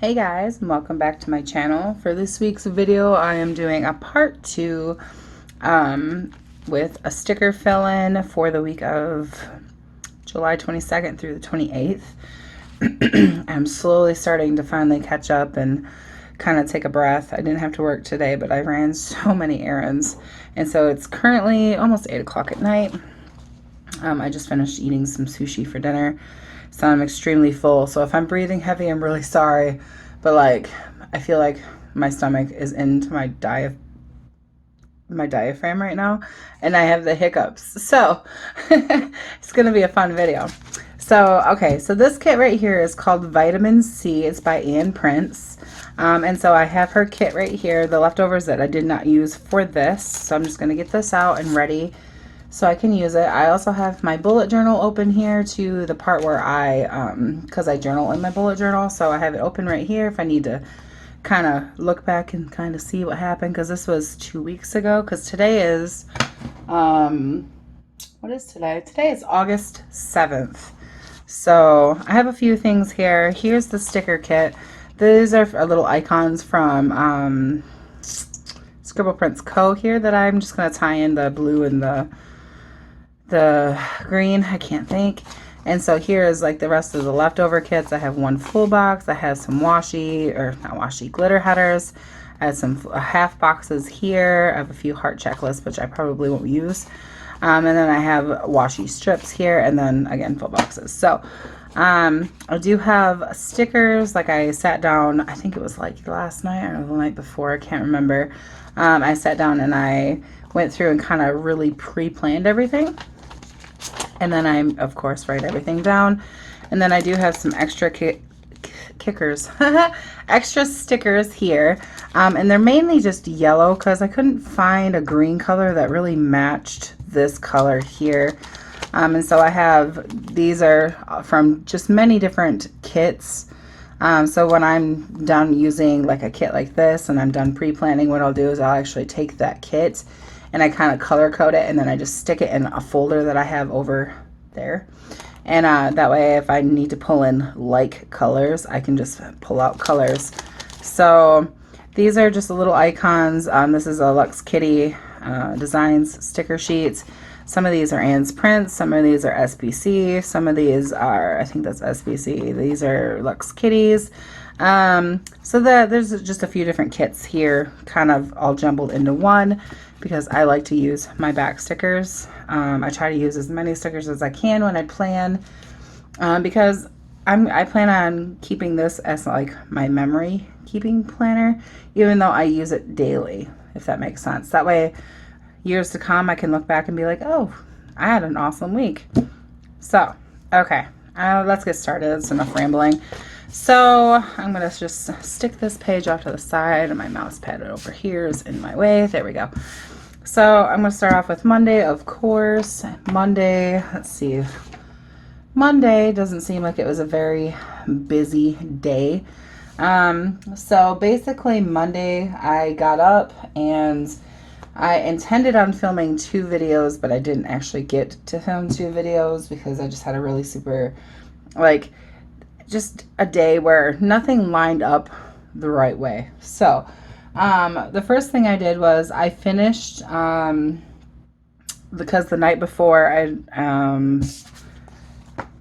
Hey guys, and welcome back to my channel. For this week's video, I am doing a part 2 with a sticker fill-in for the week of July 22nd through the 28th. I'm slowly starting to finally catch up and kind of take a breath. I didn't have to work today, but I ran so many errands. And so it's currently almost 8 o'clock at night. I just finished eating some sushi for dinner, so I'm extremely full. So if I'm breathing heavy, I'm really sorry, but like I feel like my stomach is into my diaphragm right now, and I have the hiccups. So it's gonna be a fun video. So okay, so this kit right here is called Vitamin C. It's by ANNPrints. And so I have her kit right here, the leftovers that I did not use for this. So I'm just gonna get this out and ready so I can use it. I also have my bullet journal open here to the part where because I journal in my bullet journal, so I have it open right here if I need to kind of look back and kind of see what happened, because this was 2 weeks ago, because today is, what is today? Today is August 7th. So I have a few things here. Here's the sticker kit. These are little icons from Scribble Prints Co. here that I'm just going to tie in the blue and the green, I can't think. And so here is like the rest of the leftover kits. I have one full box. I have some washi, or not washi, glitter headers. I have some half boxes here. I have a few heart checklists, which I probably won't use. And then I have washi strips here, and then again, full boxes. So I do have stickers. Like I sat down, I think it was like last night or the night before, I can't remember. I sat down and I went through and kind of really pre-planned everything. And then I, of course, write everything down. And then I do have some extra extra stickers here. And they're mainly just yellow because I couldn't find a green color that really matched this color here. And so I have, these are from just many different kits. So when I'm done using like a kit like this and I'm done pre-planning, what I'll do is I'll actually take that kit and I kind of color code it, and then I just stick it in a folder that I have over there. And that way, if I need to pull in like colors, I can just pull out colors. So these are just little icons. This is a Lux Kitty Designs sticker sheets. Some of these are ANNPrints, some of these are SBC, some of these are, I think that's SBC. These are Lux Kitties. So there's just a few different kits here, kind of all jumbled into one, because I like to use my back stickers. I try to use as many stickers as I can when I plan, because I plan on keeping this as like my memory keeping planner, even though I use it daily, if that makes sense. That way, years to come, I can look back and be like, oh, I had an awesome week. So, okay, let's get started. It's enough rambling. So I'm going to just stick this page off to the side, and my mouse pad over here is in my way. There we go. So I'm going to start off with Monday, of course. Monday, let's see. Monday doesn't seem like it was a very busy day. So basically Monday I got up and I intended on filming 2 videos, but I didn't actually get to film 2 videos because I just had a really super, like, just a day where nothing lined up the right way. So the first thing I did was I finished, because the night before,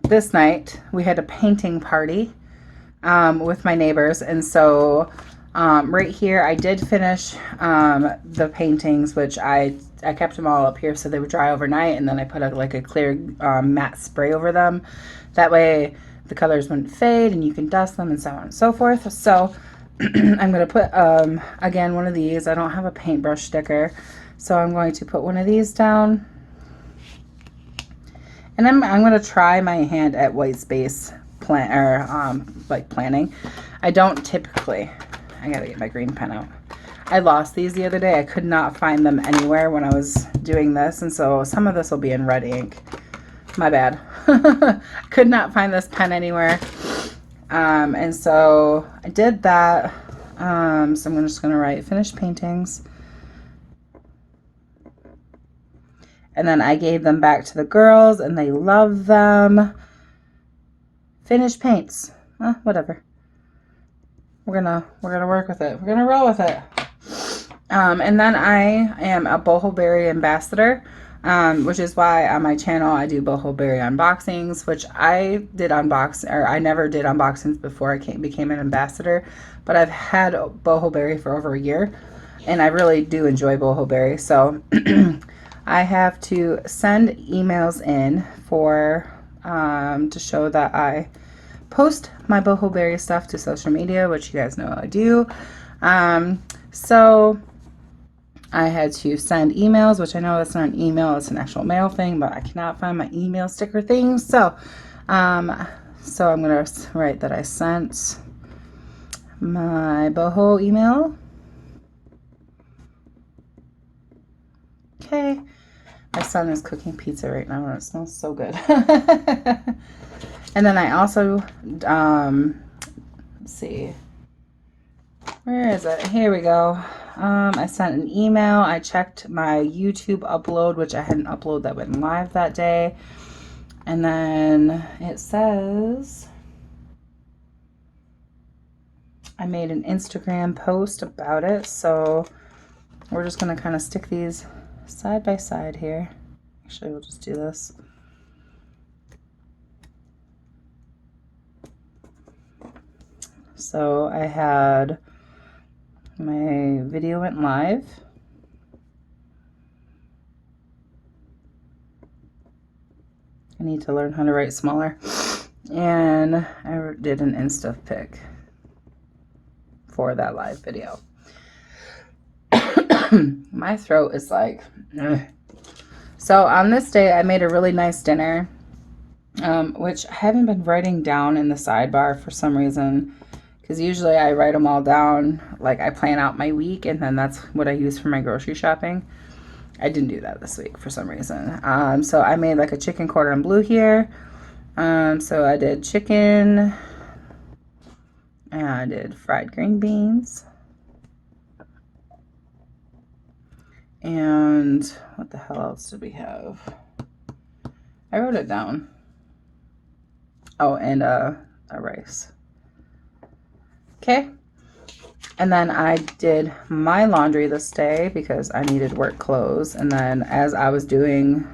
this night we had a painting party with my neighbors, and so right here I did finish the paintings, which I kept them all up here so they would dry overnight, and then I put like a clear matte spray over them. That way the colors wouldn't fade and you can dust them and so on and so forth. So I'm going to put, again, one of these. I don't have a paintbrush sticker, so I'm going to put one of these down. And I'm going to try my hand at white space planning. I don't typically. I got to get my green pen out. I lost these the other day. I could not find them anywhere when I was doing this, and so some of this will be in red ink. My bad. Could not find this pen anywhere. And so I did that. So I'm just going to write finished paintings. And then I gave them back to the girls, and they love them. Finished paints. Whatever. we're gonna work with it. We're gonna roll with it. And then I am a boho berry ambassador, which is why on my channel I do boho berry unboxings, which I never did unboxings before I became an ambassador, but I've had boho berry for over a year, and I really do enjoy boho berry. So I have to send emails in for to show that I post my boho berry stuff to social media, which you guys know I do. So I had to send emails, which I know that's not an email, it's an actual mail thing, but I cannot find my email sticker thing. So, so I'm going to write that I sent my boho email. Okay. My son is cooking pizza right now and it smells so good. And then I also, let's see, where is it? Here we go. I sent an email. I checked my YouTube upload, which I had an upload that went live that day. And then it says I made an Instagram post about it. So we're just going to kind of stick these side by side here. Actually, we'll just do this. So I had my video went live. I need to learn how to write smaller. And I did an Insta pic for that live video. My throat is like, ugh. So on this day, I made a really nice dinner, which I haven't been writing down in the sidebar for some reason. Because usually I write them all down, like I plan out my week, and then that's what I use for my grocery shopping. I didn't do that this week for some reason. So I made like a chicken cordon bleu here. So I did chicken, and I did fried green beans. And what the hell else did we have? I wrote it down. Oh, and a rice. Okay, and then I did my laundry this day because I needed work clothes. And then as I was doing,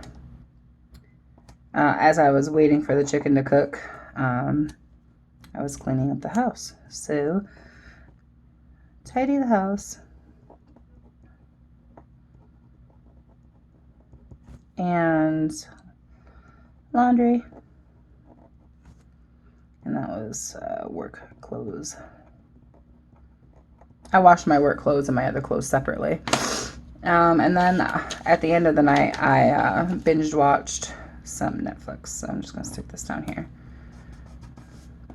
as I was waiting for the chicken to cook, I was cleaning up the house. So, tidy the house. And laundry. And that was work clothes. I washed my work clothes and my other clothes separately. And then at the end of the night, I binge watched some Netflix. So I'm just going to stick this down here.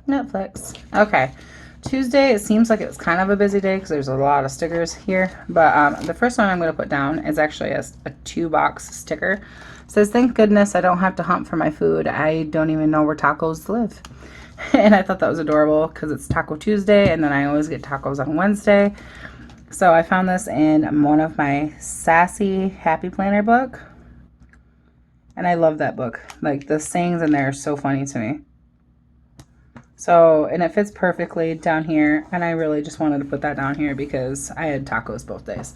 Netflix. Okay. Tuesday, it seems like it's kind of a busy day because there's a lot of stickers here. But the first one I'm going to put down is actually a 2-box sticker. It says, "Thank goodness I don't have to hunt for my food. I don't even know where tacos live." And I thought that was adorable because it's Taco Tuesday, and then I always get tacos on Wednesday. So I found this in one of my Sassy Happy Planner book. And I love that book. Like, the sayings in there are so funny to me. So, and it fits perfectly down here. And I really just wanted to put that down here because I had tacos both days.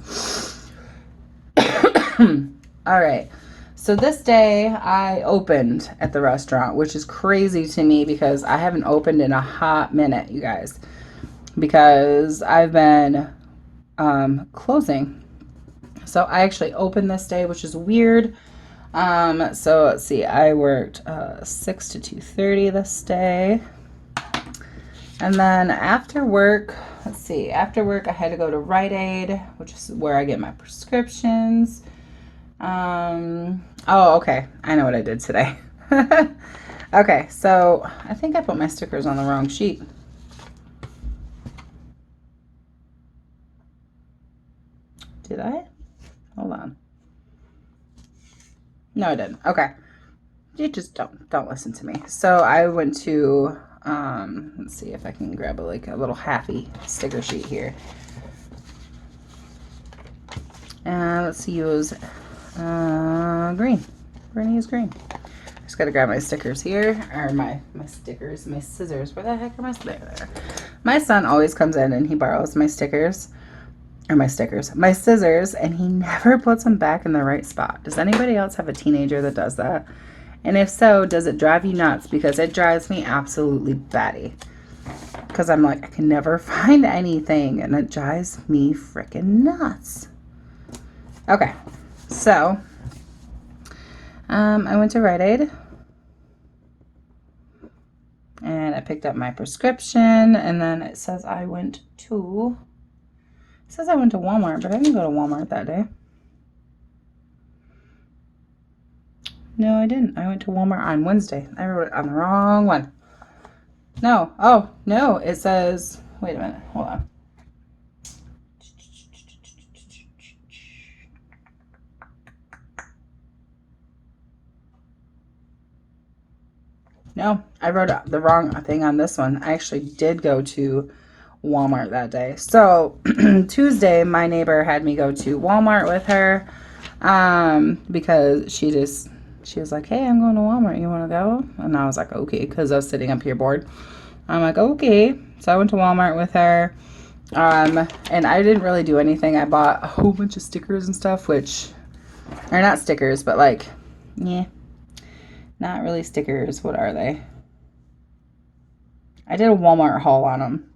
All right. So this day I opened at the restaurant, which is crazy to me because I haven't opened in a hot minute, you guys, because I've been closing. So I actually opened this day, which is weird. So let's see, I worked 6 to 2:30 this day. And then after work, let's see, after work I had to go to Rite Aid, which is where I get my prescriptions. Oh, okay. I know what I did today. Okay, so I think I put my stickers on the wrong sheet. Did I? Hold on. No, I didn't. Okay. You just don't listen to me. So I went to, let's see if I can grab a little halfy sticker sheet here. Let's use green. We're gonna use green. Just gotta grab my stickers here, or my stickers, my scissors. Where the heck are my? There. My son always comes in and he borrows my stickers, or my scissors, and he never puts them back in the right spot. Does anybody else have a teenager that does that? And if so, does it drive you nuts? Because it drives me absolutely batty. Because I'm like, I can never find anything, and it drives me freaking nuts. Okay, so I went to Rite Aid. And I picked up my prescription, and then it says I went to Walmart, but I didn't go to Walmart that day. No, I didn't. I went to Walmart on Wednesday. I wrote it on the wrong one. No. Oh, no. It says, wait a minute. Hold on. No, I wrote the wrong thing on this one. I actually did go to Walmart that day. So Tuesday, my neighbor had me go to Walmart with her because she was like, hey, I'm going to Walmart. You want to go? And I was like, okay, because I was sitting up here bored. I'm like, okay. So I went to Walmart with her. And I didn't really do anything. I bought a whole bunch of stickers and stuff, which are not stickers, but like, yeah. Not really stickers. What are they? I did a Walmart haul on them.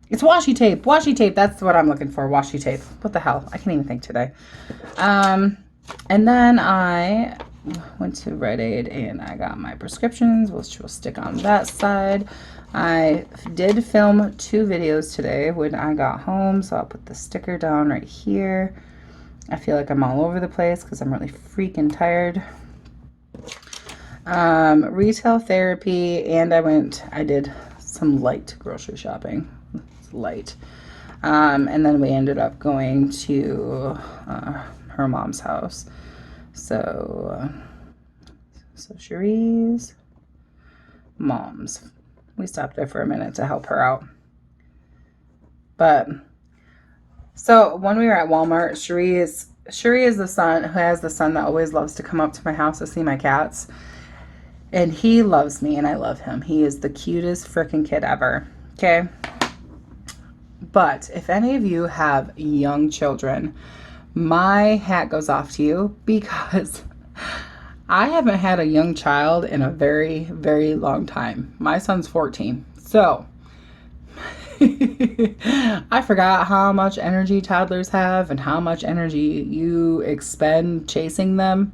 It's washi tape. Washi tape. That's what I'm looking for. Washi tape. What the hell? I can't even think today. And then I went to Rite Aid and I got my prescriptions, which will stick on that side. I did film 2 videos today when I got home, so I'll put the sticker down right here. I feel like I'm all over the place because I'm really freaking tired. Retail therapy, and I did some light grocery shopping. It's light. And then we ended up going to her mom's house. So Cherie's mom's. We stopped there for a minute to help her out. But so when we were at Walmart, Cherie is the son who has the son that always loves to come up to my house to see my cats. And he loves me and I love him. He is the cutest freaking kid ever. Okay. But if any of you have young children, my hat goes off to you because I haven't had a young child in a very, very long time. My son's 14. So I forgot how much energy toddlers have and how much energy you expend chasing them.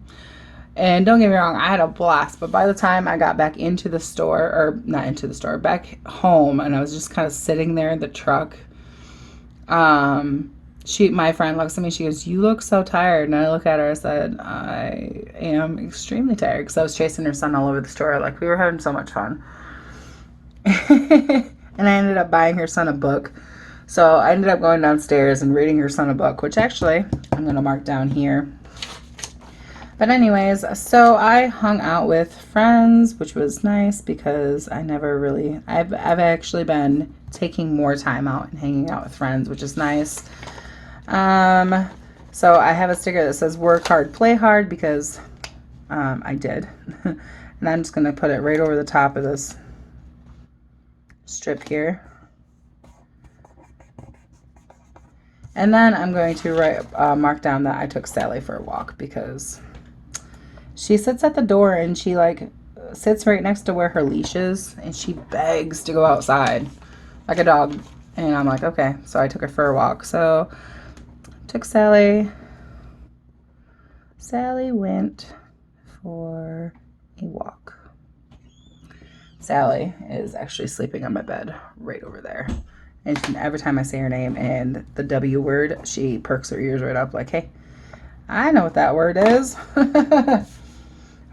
And don't get me wrong, I had a blast, but by the time I got back into the store, or not into the store, back home, and I was just kind of sitting there in the truck, my friend looks at me, she goes, you look so tired, and I look at her, I said, I am extremely tired, because I was chasing her son all over the store, like, we were having so much fun. And I ended up buying her son a book, so I ended up going downstairs and reading her son a book, which actually, I'm going to mark down here. But anyways, so I hung out with friends, which was nice because I've actually been taking more time out and hanging out with friends, which is nice. So I have a sticker that says work hard, play hard because I did. And I'm just going to put it right over the top of this strip here. And then I'm going to mark down that I took Sally for a walk because she sits at the door and she like sits right next to where her leash is and she begs to go outside like a dog. And I'm like, okay. So I took her for a walk. So took Sally. Sally went for a walk. Sally is actually sleeping on my bed right over there. And every time I say her name and the W word, she perks her ears right up like, hey, I know what that word is.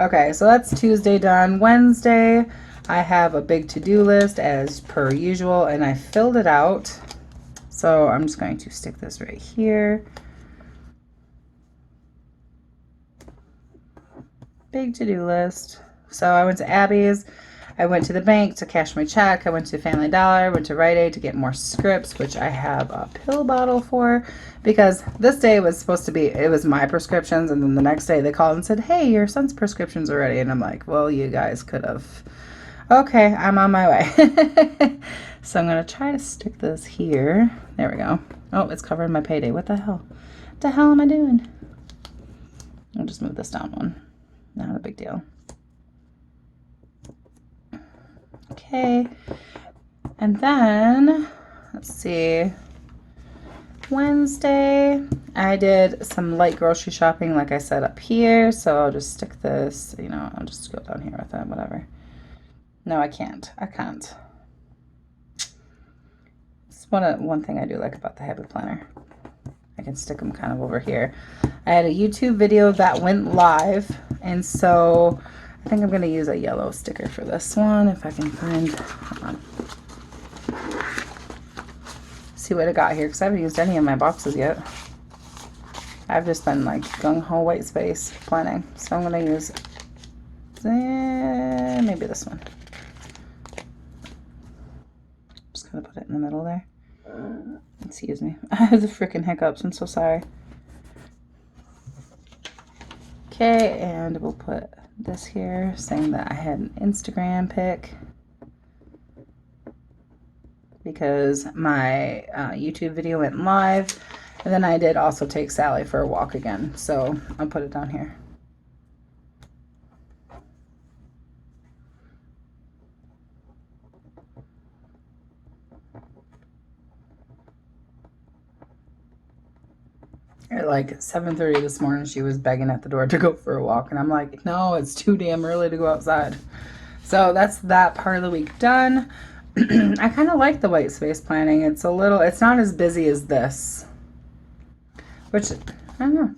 Okay, so that's Tuesday done. Wednesday, I have a big to-do list as per usual, and I filled it out. So I'm just going to stick this right here. Big to-do list. So I went to Abby's. I went to the bank to cash my check. I went to Family Dollar, went to Rite Aid to get more scripts, which I have a pill bottle for, because this day was supposed to be, it was my prescriptions, and then the next day they called and said, hey, your son's prescriptions are ready. And I'm like, well, you guys could have Okay, I'm on my way. So I'm going to try to stick this here. There we go. Oh, it's covering my payday. What the hell? What the hell am I doing? I'll just move this down one. Not a big deal. Okay. And then, let's see. Wednesday, I did some light grocery shopping, like I said, up here. So I'll just stick this, you know, I'll just go down here with it, whatever. No, I can't. I can't. It's one thing I do like about the habit planner. I can stick them kind of over here. I had a YouTube video that went live, and so I think I'm going to use a yellow sticker for this one if I can find. Hold on. See what I got here, because I haven't used any of my boxes yet. I've just been like gung-ho white space planning, so I'm going to use maybe this one. Just going to put it in the middle there. Excuse me. I have the freaking hiccups. I'm so sorry. Okay, and we'll put this here saying that I had an Instagram pic because my YouTube video went live, and then I did also take Sally for a walk again, so I'll put it down here. At like 7:30 this morning, she was begging at the door to go for a walk, and I'm like, no, it's too damn early to go outside. So that's that part of the week done. I kind of like the white space planning. It's not as busy as this, which, I don't know.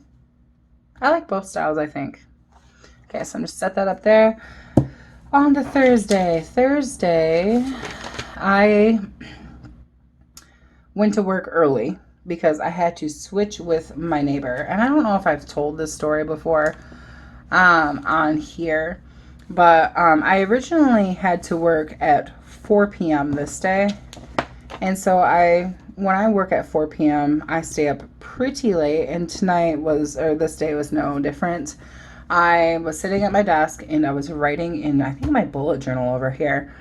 I like both styles, I think. Okay, so I'm just set that up there. On to Thursday. Thursday, I went to work early because I had to switch with my neighbor. And I don't know if I've told this story before on here, but I originally had to work at 4 p.m. this day. And so when I work at 4 p.m., I stay up pretty late, and this day was no different. I was sitting at my desk and I was writing in, I think, my bullet journal over here.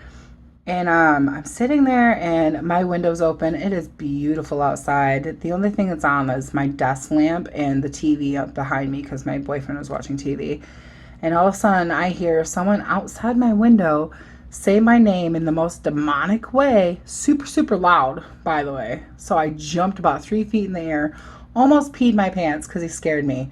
And I'm sitting there and my window's open. It is beautiful outside. The only thing that's on is my desk lamp and the TV up behind me because my boyfriend was watching TV. And all of a sudden I hear someone outside my window say my name in the most demonic way, super, super loud, by the way. So I jumped about 3 feet in the air, almost peed my pants because he scared me.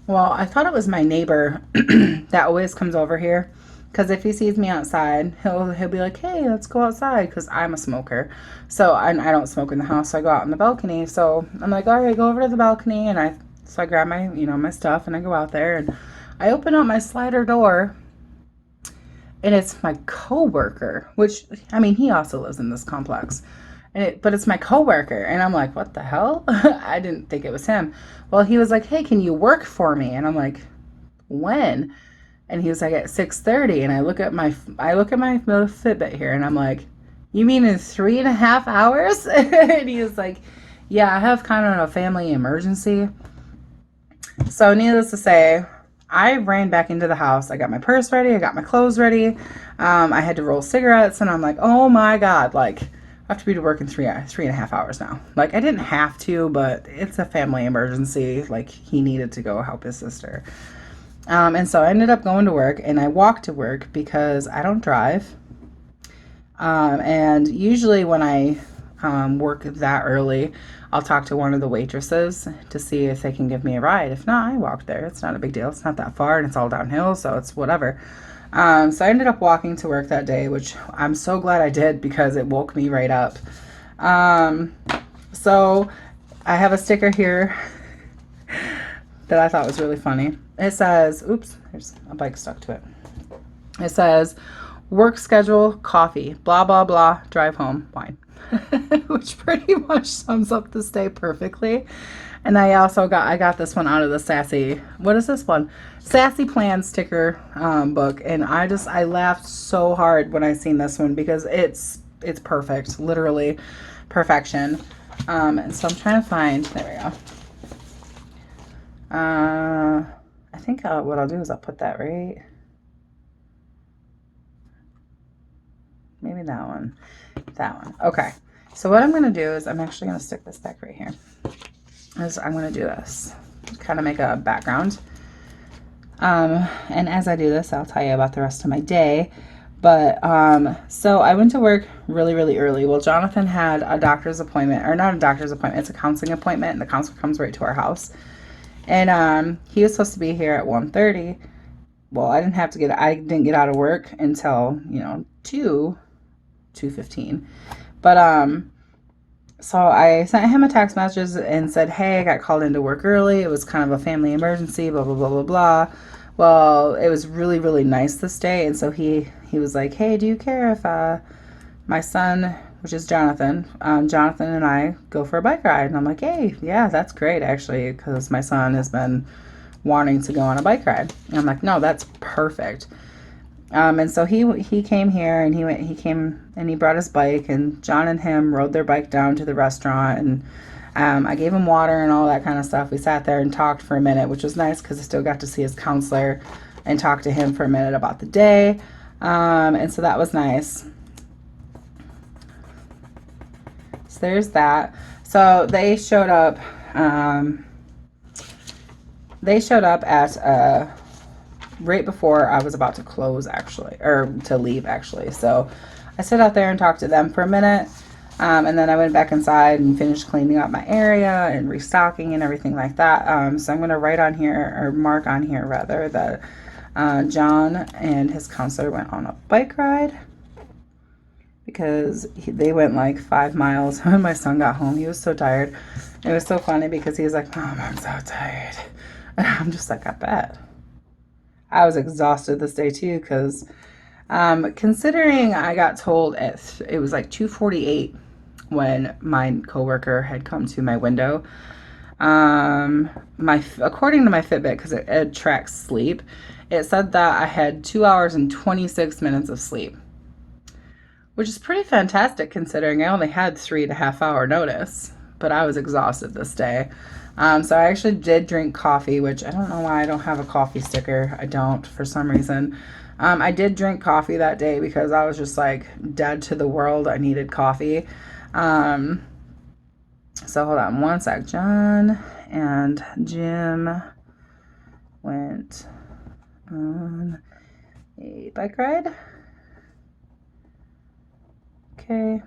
Well, I thought it was my neighbor that always comes over here, because if he sees me outside, he'll be like, hey, let's go outside, because I'm a smoker. So I don't smoke in the house, so I go out on the balcony. So I'm like, all right, go over to the balcony, and so I grab my, my stuff, and I go out there, and I open up my slider door, and it's my coworker, which, I mean, he also lives in this complex. But it's my coworker, and I'm like, what the hell? I didn't think it was him. Well, he was like, hey, can you work for me? And I'm like, when? And he was like, at 6:30. And I look at my Fitbit here, and I'm like, you mean in 3.5 hours? And he was like, yeah, I have kind of a family emergency. So needless to say, I ran back into the house. I got my purse ready. I got my clothes ready. I had to roll cigarettes, and I'm like, oh my God, like, I have to be to work in 3.5 hours now. Like, I didn't have to, but it's a family emergency. Like, he needed to go help his sister. And so I ended up going to work, and I walked to work because I don't drive. And usually when I work that early, I'll talk to one of the waitresses to see if they can give me a ride. If not, I walk there. It's not a big deal. It's not that far, and it's all downhill, so it's whatever. So I ended up walking to work that day, which I'm so glad I did because it woke me right up. So I have a sticker here that I thought was really funny. It says, oops, there's a bike stuck to it. It says, work schedule, coffee, blah, blah, blah, drive home, wine. Which pretty much sums up this day perfectly. And I got this one out of the what is this one? Sassy Plan sticker book. And I laughed so hard when I seen this one because it's perfect, literally perfection. And so I'm trying to find, there we go. I think what I'll do is I'll put that right. maybe that one. That one. Okay. So what I'm going to do is I'm actually going to stick this back right here. I'm going to do this. Kind of make a background. And as I do this, I'll tell you about the rest of my day. But, so I went to work really, really early. Well, Jonathan had a doctor's appointment, or not a doctor's appointment, it's a counseling appointment, and the counselor comes right to our house. And, he was supposed to be here at 1:30. Well, I didn't get out of work until, 2:15. But, so I sent him a text message and said, hey, I got called into work early. It was kind of a family emergency, blah, blah, blah, blah, blah. Well, it was really, really nice this day. And so he was like, hey, do you care if my son, which is Jonathan, Jonathan and I go for a bike ride? And I'm like, hey, yeah, that's great, actually, because my son has been wanting to go on a bike ride. And I'm like, no, that's perfect. And so he came here, and he came and he brought his bike, and John and him rode their bike down to the restaurant, and I gave him water and all that kind of stuff. We sat there and talked for a minute, which was nice because I still got to see his counselor and talk to him for a minute about the day. And so that was nice. So there's that. So they showed up. At right before I was about to close, actually, or to leave, actually. So I sat out there and talked to them for a minute. And then I went back inside and finished cleaning up my area and restocking and everything like that. So I'm going to write on here, or mark on here rather, that John and his counselor went on a bike ride, because they went like 5 miles. When my son got home, he was so tired. It was so funny because he was like, Mom, I'm so tired. And I'm just like, I bet. I was exhausted this day too, because considering I got told it was like 2:48 when my coworker had come to my window. According to my Fitbit, because it tracks sleep, it said that I had 2 hours and 26 minutes of sleep, which is pretty fantastic considering I only had 3.5 hour notice, but I was exhausted this day. So I actually did drink coffee, which I don't know why I don't have a coffee sticker. I don't, for some reason. I did drink coffee that day because I was just like dead to the world. I needed coffee. So hold on one sec. John and Jim went on a bike ride. Okay.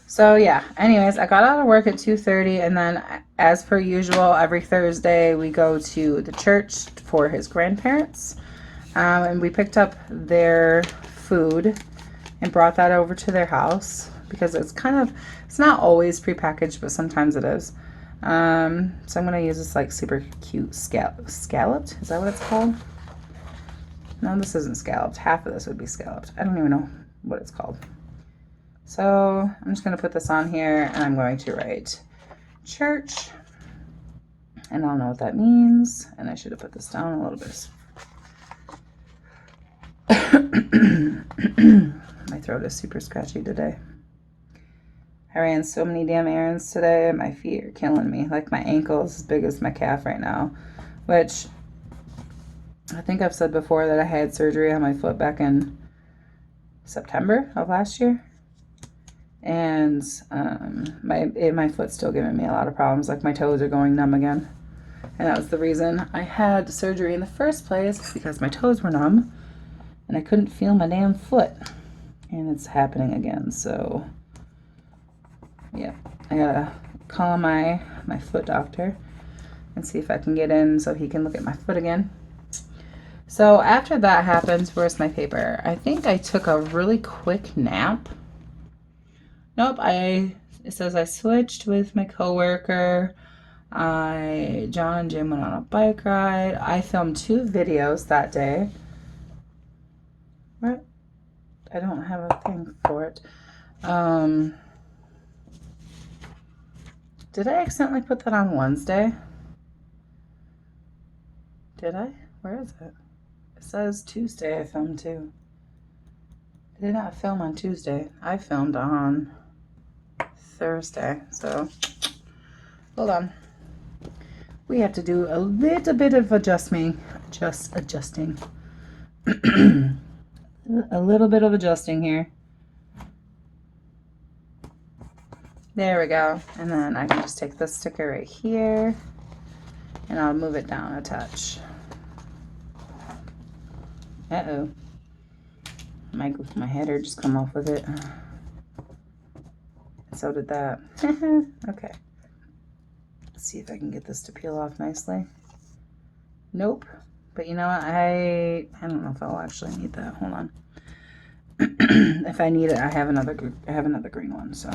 So yeah, anyways, I got out of work at 2:30, and then as per usual, every Thursday we go to the church for his grandparents. And we picked up their food and brought that over to their house, because it's not always prepackaged, but sometimes it is. So I'm going to use this like super cute scalloped. Is that what it's called? No, this isn't scalloped. Half of this would be scalloped. I don't even know what it's called. So I'm just going to put this on here, and I'm going to write church, and I'll know what that means. And I should have put this down a little bit. My throat is super scratchy today. I ran so many damn errands today. My feet are killing me. Like, my ankle is as big as my calf right now, which I think I've said before that I had surgery on my foot back in September of last year. And my foot's still giving me a lot of problems. Like, my toes are going numb again. And that was the reason I had surgery in the first place, because my toes were numb and I couldn't feel my damn foot. And it's happening again. So yeah, I gotta call my foot doctor and see if I can get in so he can look at my foot again. So after that happens, where's my paper? I think I took a really quick nap. Nope, it says I switched with my coworker. John and Jim went on a bike ride. I filmed 2 videos that day. What? I don't have a thing for it. Did I accidentally put that on Wednesday? Did I? Where is it? It says Tuesday I filmed 2. I did not film on Tuesday. I filmed on Thursday. So, hold on. We have to do a little bit of adjusting. Just adjusting. a little bit of adjusting here. There we go. And then I can just take this sticker right here and I'll move it down a touch. Uh-oh. My header just come off with it. So did that. Okay. Let's see if I can get this to peel off nicely. Nope. But you know what? I don't know if I'll actually need that. Hold on. If I need it, I have another green one, so.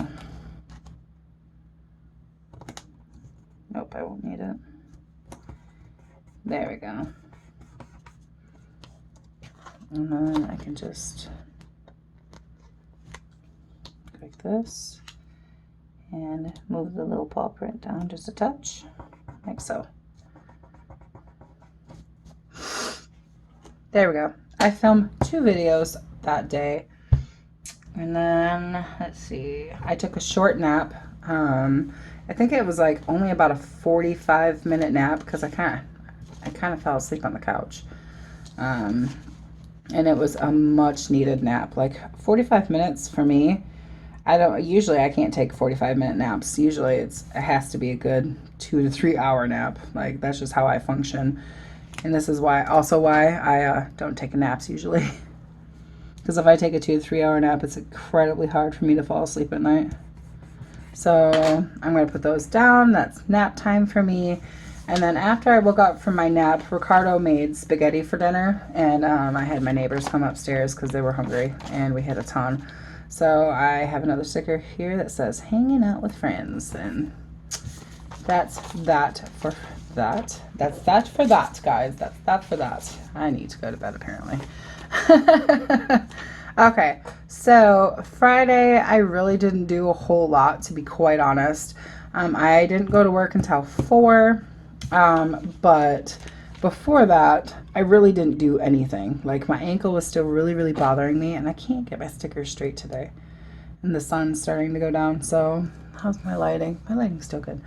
Nope, I won't need it. There we go. And then I can just like this and move the little paw print down just a touch, like so. There we go. I filmed 2 videos that day. And then, let's see, I took a short nap. I think it was like only about a 45-minute nap because I kind of fell asleep on the couch. And it was a much needed nap. Like 45 minutes for me. Usually I can't take 45-minute naps. Usually it has to be a good 2 to 3 hour nap. Like that's just how I function. And this is also why I don't take naps usually. Because if I take a 2 to 3 hour nap, it's incredibly hard for me to fall asleep at night. So I'm going to put those down. That's nap time for me. And then after I woke up from my nap, Ricardo made spaghetti for dinner. And I had my neighbors come upstairs because they were hungry. And we had a ton. So I have another sticker here that says hanging out with friends. And that's that for that. That's that for that, guys. That's that for that. I need to go to bed apparently. Okay, so Friday I really didn't do a whole lot, to be quite honest. I didn't go to work until 4, but before that I really didn't do anything. Like my ankle was still really bothering me, and I can't get my stickers straight today, and the sun's starting to go down. So how's my lighting? My lighting's still good.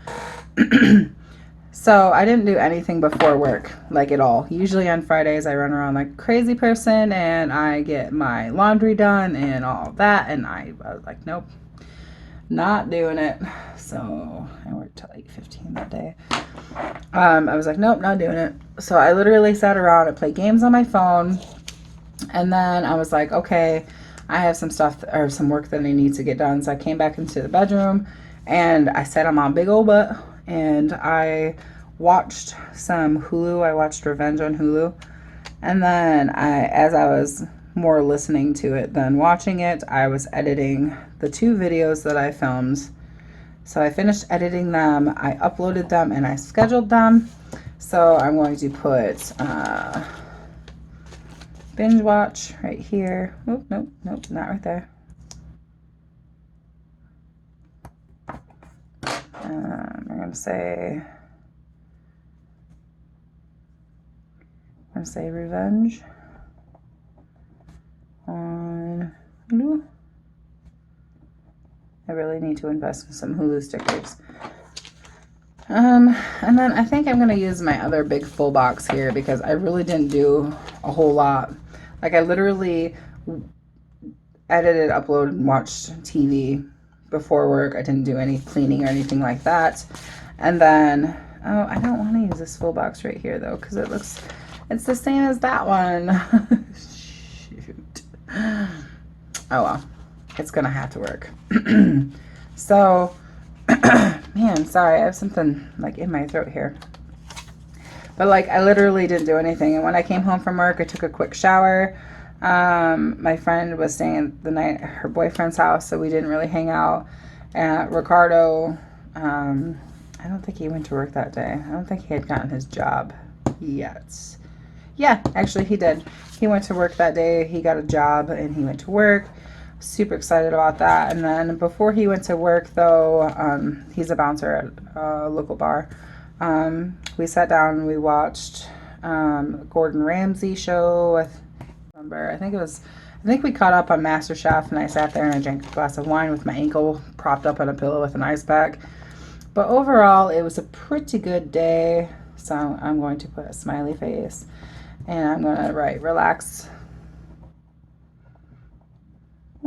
So I didn't do anything before work, like at all. Usually on Fridays I run around like a crazy person and I get my laundry done and all that, and I was like, nope, not doing it. So I worked till 8:15 that day. I was like, nope, not doing it. So I literally sat around and played games on my phone, and then I was like, okay, I have some stuff or some work that I need to get done. So I came back into the bedroom and I sat on my big old butt and I watched some Hulu. I watched Revenge on Hulu. And then as I was more listening to it than watching it, I was editing the 2 videos that I filmed. So I finished editing them, I uploaded them, and I scheduled them. So I'm going to put binge watch right here. Oop, nope, not right there. I'm going to say Revenge on Hulu. I really need to invest in some Hulu stickers. And then I think I'm going to use my other big full box here because I really didn't do a whole lot. Like I literally edited, uploaded, and watched TV before work. I didn't do any cleaning or anything like that. And then, oh, I don't want to use this full box right here though, because it's the same as that one. Shoot. Oh well, it's gonna have to work. So, man, sorry, I have something like in my throat here. But like, I literally didn't do anything. And when I came home from work, I took a quick shower. My friend was staying the night at her boyfriend's house, so we didn't really hang out. Ricardo, I don't think he went to work that day. I don't think he had gotten his job yet. Yeah, actually he did. He went to work that day. He got a job and he went to work. Super excited about that. And then before he went to work though, he's a bouncer at a local bar. We sat down and we watched Gordon Ramsay show with, I think we caught up on MasterChef, and I sat there and I drank a glass of wine with my ankle propped up on a pillow with an ice pack. But overall, it was a pretty good day. So I'm going to put a smiley face and I'm going to write relax.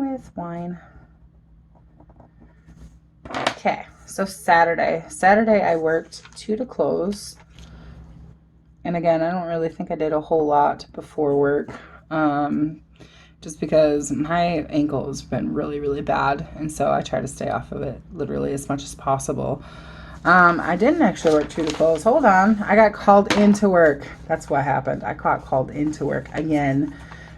with wine. Okay, so Saturday I worked 2 to close. And again, I don't really think I did a whole lot before work, just because my ankle has been really, really bad. And so I try to stay off of it literally as much as possible. I didn't actually work 2 to close. Hold on. I got called into work. That's what happened. I got called into work again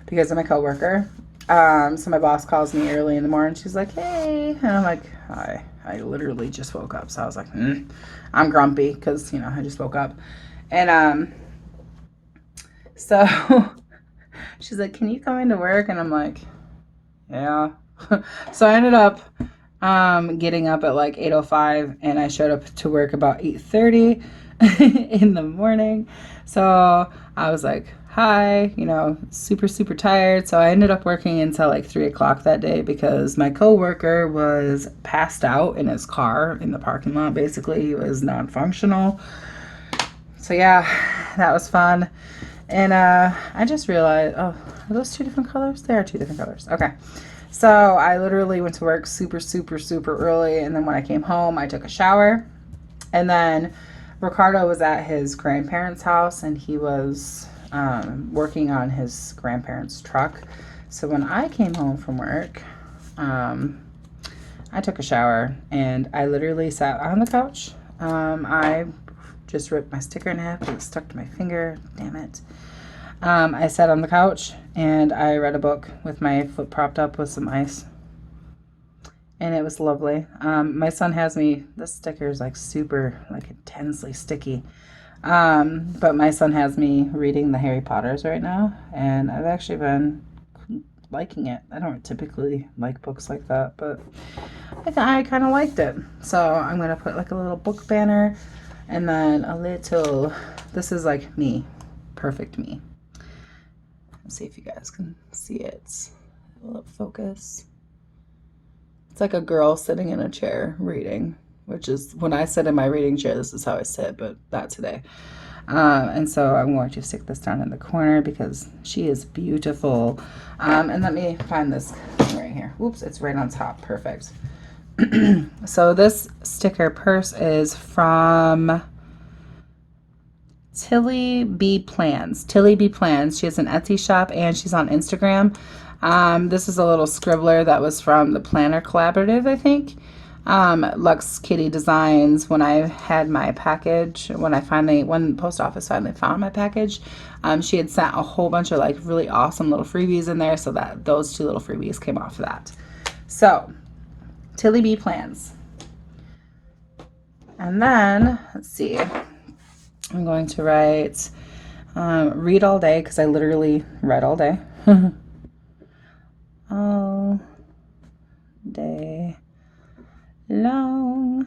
because of my coworker. So my boss calls me early in the morning. She's like, hey. And I'm like, hi. I literally just woke up. So I was like, I'm grumpy because, I just woke up. And so she's like, can you come into work? And I'm like, yeah. So I ended up getting up at like 8:05, and I showed up to work about 8:30 in the morning. So I was like, hi, super, super tired. So I ended up working until like 3 o'clock that day because my coworker was passed out in his car in the parking lot. Basically, he was non-functional. So yeah, that was fun. And I just realized, oh, are those 2 different colors? They are 2 different colors. Okay. So I literally went to work super, super, super early. And then when I came home, I took a shower. And then Ricardo was at his grandparents' house, and he was working on his grandparents' truck. So when I came home from work, I took a shower, and I literally sat on the couch. I just ripped my sticker in half. It was stuck to my finger. Damn it. I sat on the couch and I read a book with my foot propped up with some ice. And it was lovely. My son has me, this sticker is like super, like intensely sticky. But my son has me reading the Harry Potters right now. And I've actually been liking it. I don't typically like books like that, but I kind of liked it. So I'm going to put like a little book banner and then a little, this is like me, perfect me. Let's see if you guys can see it. Will it focus? It's like a girl sitting in a chair reading, which is when I sit in my reading chair, this is how I sit, but not today. And so I'm going to stick this down in the corner because she is beautiful. And let me find this thing right here. Whoops, it's right on top. Perfect. So this sticker purse is from Tilly B Plans. Tilly B Plans. She has an Etsy shop and she's on Instagram. This is a little scribbler that was from the Planner Collaborative, I think. Lux Kitty Designs. When I had my package, when the post office finally found my package, she had sent a whole bunch of like really awesome little freebies in there, so that those 2 little freebies came off of that. So, Tilly B Plans. And then, let's see. I'm going to write read all day because I literally read all day. All day long.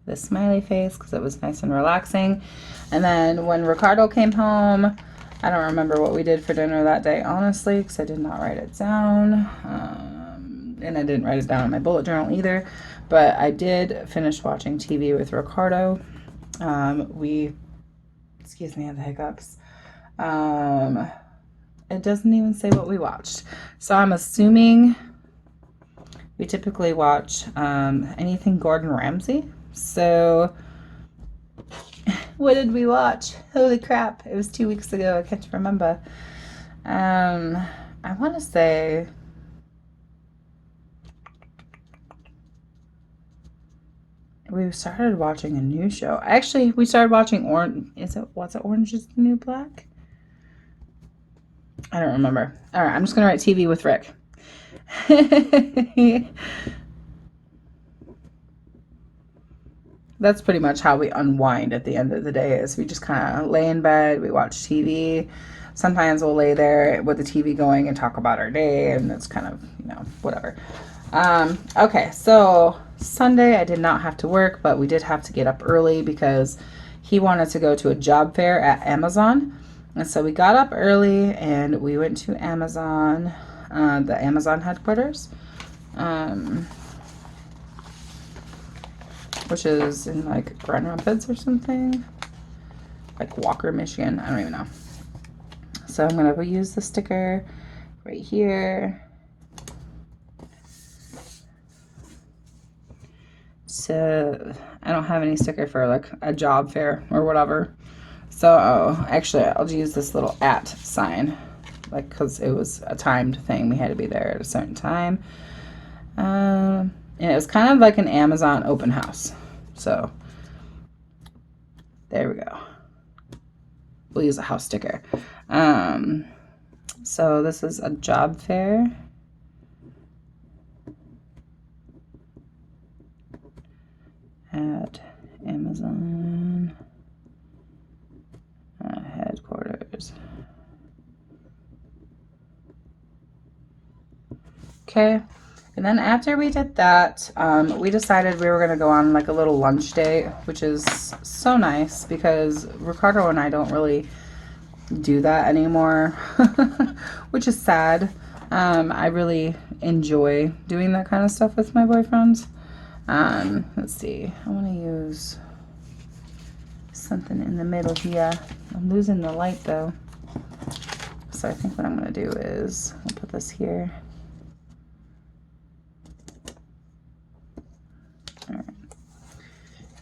The smiley face because it was nice and relaxing. And then when Ricardo came home, I don't remember what we did for dinner that day, honestly, because I did not write it down. And I didn't write it down in my bullet journal either. But I did finish watching TV with Ricardo. Excuse me, I have the hiccups. It doesn't even say what we watched. So I'm assuming we typically watch anything Gordon Ramsay. So what did we watch? Holy crap. It was 2 weeks ago. I can't remember. I want to say we started watching a new show. Actually, we started watching Orange is the New Black? I don't remember. All right, I'm just going to write TV with Rick. That's pretty much how we unwind at the end of the day, is we just kind of lay in bed, we watch TV. Sometimes we'll lay there with the TV going and talk about our day, and it's kind of, whatever. Okay, so Sunday I did not have to work, but we did have to get up early because he wanted to go to a job fair at Amazon. And so we got up early and we went to Amazon, the Amazon headquarters, which is in like Grand Rapids or something, like Walker, Michigan. I don't even know. So I'm going to use the sticker right here So I don't have any sticker for like a job fair or whatever. So actually I'll use this little @ sign, like, because it was a timed thing. We had to be there at a certain time. And it was kind of like an Amazon open house. So there we go. We'll use a house sticker. So this is a job fair. At Amazon headquarters. Okay, and then after we did that, we decided we were going to go on like a little lunch date, which is so nice because Ricardo and I don't really do that anymore, which is sad. I really enjoy doing that kind of stuff with my boyfriends. Let's see, I want to use something in the middle here. I'm losing the light though. So I think what I'm going to do is I'll put this here. All right.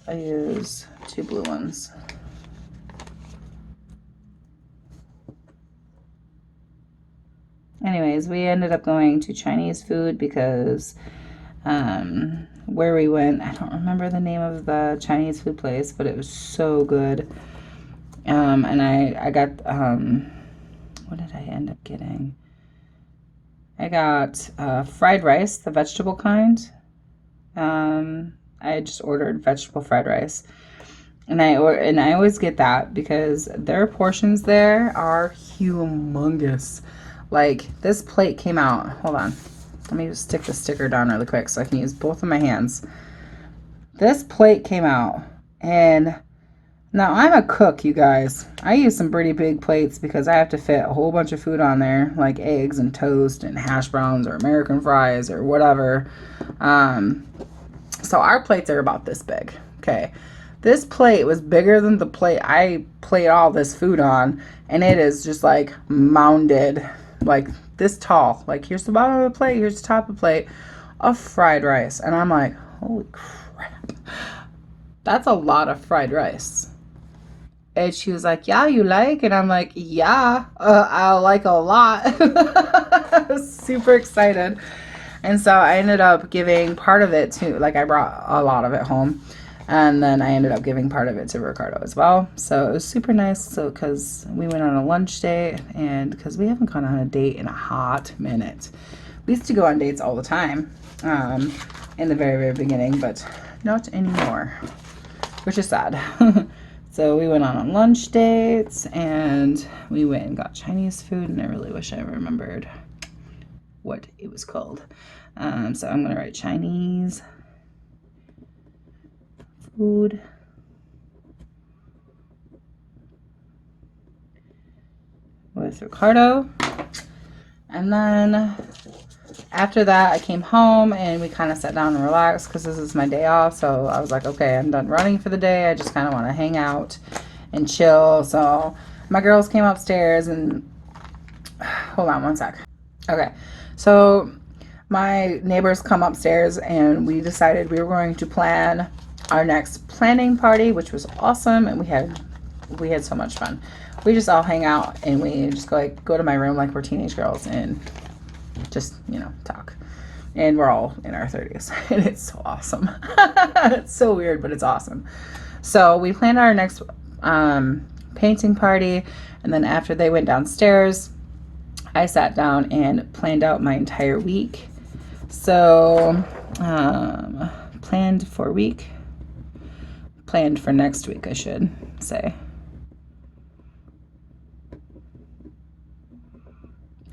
I use 2 blue ones. Anyways, we ended up going to Chinese food because where we went, I don't remember the name of the Chinese food place, but it was so good. And I got, what did I end up getting? I got fried rice, the vegetable kind. I just ordered vegetable fried rice. And I always get that because their portions there are humongous. Like, this plate came out, hold on. Let me just stick the sticker down really quick so I can use both of my hands. This plate came out, and now I'm a cook, you guys. I use some pretty big plates because I have to fit a whole bunch of food on there, like eggs and toast and hash browns or American fries or whatever. So our plates are about this big, okay? This plate was bigger than the plate I plate all this food on, and it is just like mounded, like this tall. Like, here's the bottom of the plate, here's the top of the plate of fried rice. And I'm like, holy crap, that's a lot of fried rice. And she was like, yeah, you like? And I'm like, yeah, I like a lot. I was super excited. And so I ended up giving part of it to, like, I brought a lot of it home. And then I ended up giving part of it to Ricardo as well. So it was super nice. So, because we went on a lunch date, and because we haven't gone on a date in a hot minute. We used to go on dates all the time in the very, very beginning, but not anymore, which is sad. So we went on a lunch dates, and we went and got Chinese food, and I really wish I remembered what it was called. So I'm going to write Chinese food with Ricardo. And then after that, I came home and we kind of sat down and relaxed because this is my day off. So I was like, okay, I'm done running for the day. I just kind of want to hang out and chill. So my girls came upstairs and hold on one sec. Okay, so my neighbors come upstairs and we decided we were going to plan our next planning party, which was awesome, and we had so much fun. We just all hang out and we just go to my room like we're teenage girls and just, talk. And we're all in our 30s, and it's so awesome. It's so weird, but it's awesome. So we planned our next painting party, and then after they went downstairs, I sat down and planned out my entire week. So planned for next week, I should say.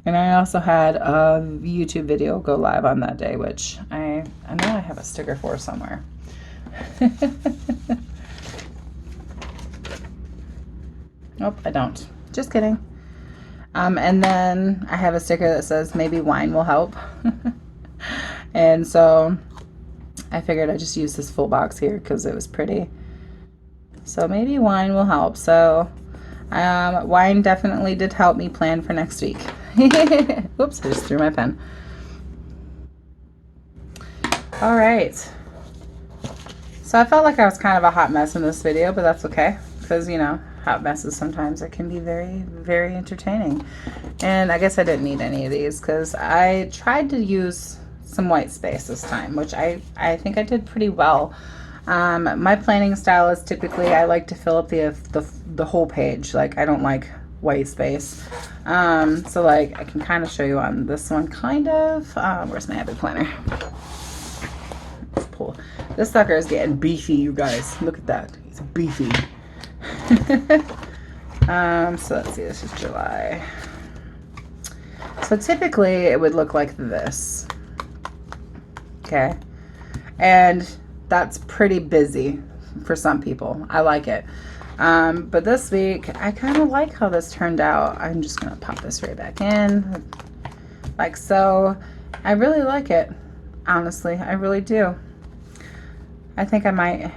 And I also had a YouTube video go live on that day, which I know I have a sticker for somewhere. Nope, I don't. Just kidding. And then I have a sticker that says maybe wine will help. And so I figured I'd just use this full box here because it was pretty. So maybe wine will help. So wine definitely did help me plan for next week. Oops, I just threw my pen. All right. So I felt like I was kind of a hot mess in this video, but that's okay. Because, you know, hot messes sometimes it can be very, very entertaining. And I guess I didn't need any of these because I tried to use some white space this time, which I think I did pretty well. My planning style is typically I like to fill up the whole page. Like I don't like white space. So like I can kind of show you on this one kind of. Where's my habit planner? Let's pull. This sucker is getting beefy, you guys. Look at that. It's beefy. So let's see, this is July. So typically it would look like this. Okay. And that's pretty busy for some people. I like it. But this week, I kind of like how this turned out. I'm just going to pop this right back in. Like so. I really like it. Honestly, I really do. I think I might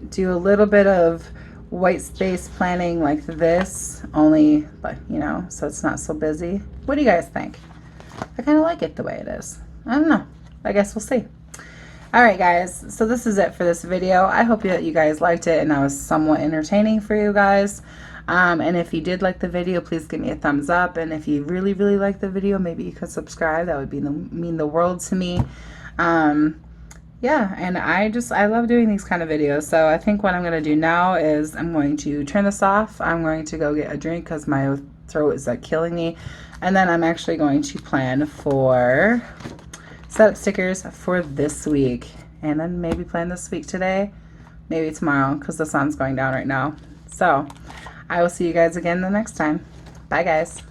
do a little bit of white space planning like this. Only, like, you know, so it's not so busy. What do you guys think? I kind of like it the way it is. I don't know. I guess we'll see. Alright guys, so this is it for this video. I hope that you guys liked it and I was somewhat entertaining for you guys. And if you did like the video, please give me a thumbs up. And if you really, really like the video, maybe you could subscribe. That would mean the world to me. Yeah, and I love doing these kind of videos. So I think what I'm going to do now is I'm going to turn this off. I'm going to go get a drink because my throat is like killing me. And then I'm actually going to plan for setup stickers for this week, and then maybe plan this week today, maybe tomorrow, because the sun's going down right now. So I will see you guys again the next time. Bye guys.